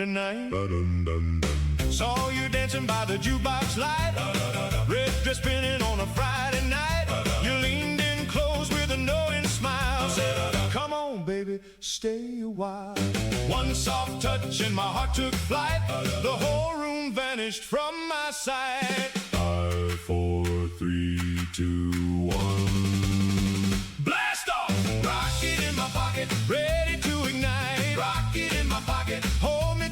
around tonight. Saw you dancing by the jukebox light. Red dress spinning on a Friday night. You leaned in close with a knowing smile. Said, come on, baby, stay a while. One soft touch and my heart took flight. The whole room vanished from my sight. 5, 4, 3, 2, 1. Blast off! Rocket in my pocket, ready to ignite. Rocket in my pocket, hold me